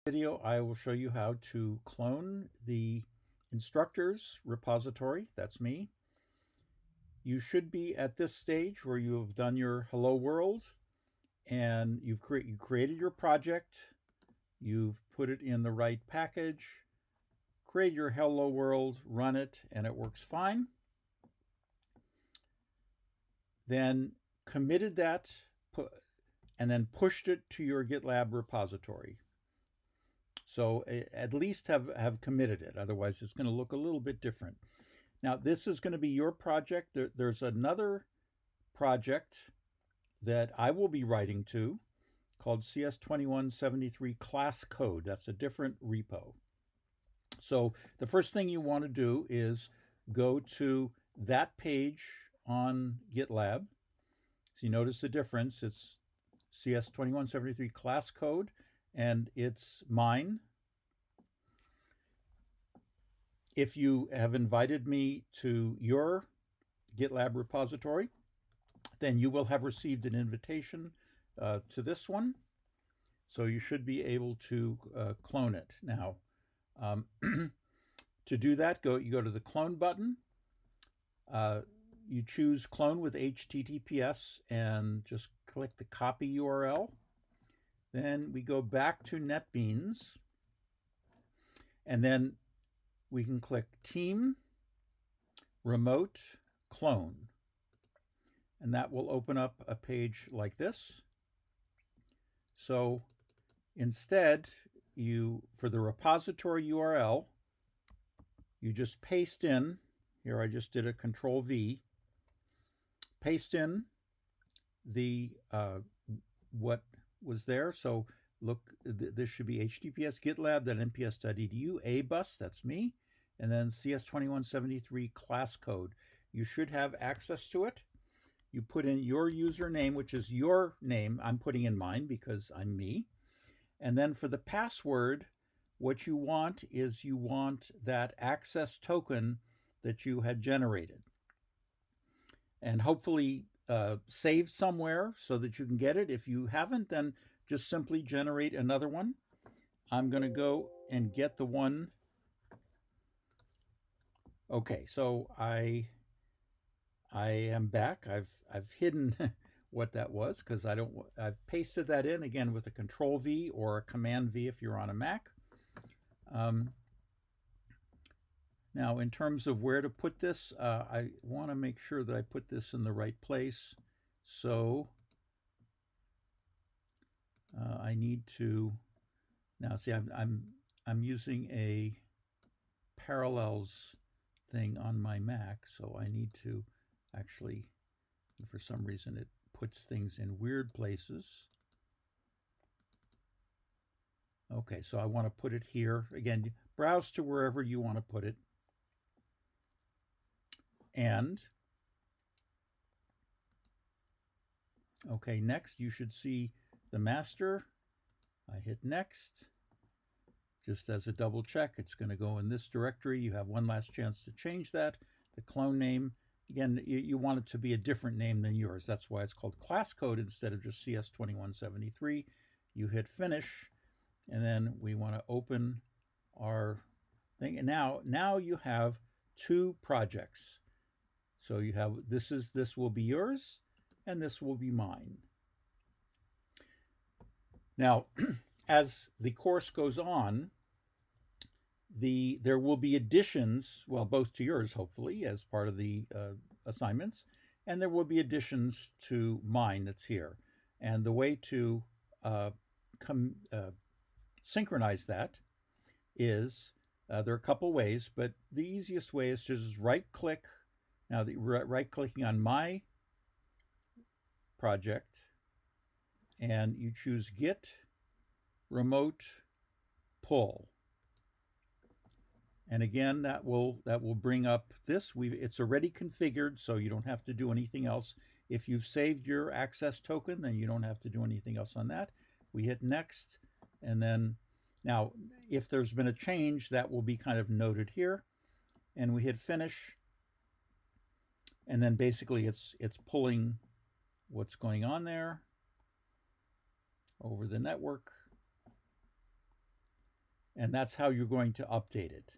Video, I will show you how to clone the instructor's repository. That's me. You should be at this stage where you have done your hello world and you created your project. You've put it in the right package, create your hello world, run it, and it works fine. Then committed that and then pushed it to your GitLab repository. So at least have committed it. Otherwise, it's going to look a little bit different. Now, this is going to be your project. There's another project that I will be writing to called CS2173 class code. That's a different repo. So the first thing you want to do is go to that page on GitLab. So you notice the difference. It's CS2173 class code, and it's mine. If you have invited me to your GitLab repository, then you will have received an invitation to this one. So you should be able to clone it. Now, to do that, you go to the clone button. You choose clone with HTTPS and just click the copy URL. Then we go back to NetBeans, and then we can click Team, Remote, Clone. And that will open up a page like this. So instead, for the repository URL, you just paste in, here I just did a Control V, paste in the what was there. So look, this should be https gitlab.nps.edu, a bus, that's me, and then CS2173 class code. You should have access to it. You put in your username, which is your name. I'm putting in mine because I'm me. And then for the password, what you want is you want that access token that you had generated. And hopefully saved somewhere so that you can get it. If you haven't, then just simply generate another one. I'm going to go and get the one. Okay, so I am back. I've hidden what that was because I've pasted that in again with a Control V or a Command V if you're on a Mac. Now, in terms of where to put this, I want to make sure that I put this in the right place. So I need to now see. I'm using a Parallels thing on my Mac, so I need to actually, for some reason, it puts things in weird places. Okay, so I want to put it here. Again, browse to wherever you want to put it. And, okay, next you should see the master. I hit next. Just as a double check, it's going to go in this directory. You have one last chance to change that. The clone name, again, you want it to be a different name than yours. That's why it's called class code instead of just CS2173. You hit finish, and then we want to open our thing. And now you have two projects. So you have, this will be yours, and this will be mine. Now, as the course goes on, there will be additions, well, both to yours, hopefully, as part of the assignments, and there will be additions to mine that's here. And the way to synchronize that is, there are a couple ways, but the easiest way is to just right-click. Now, right-clicking on my project, and you choose Git, Remote, Pull. And again, that will bring up this. It's already configured, so you don't have to do anything else. If you've saved your access token, then you don't have to do anything else on that. We hit next, and then now if there's been a change, that will be kind of noted here. And we hit finish. And then basically it's pulling what's going on there over the network. and that's how you're going to update it.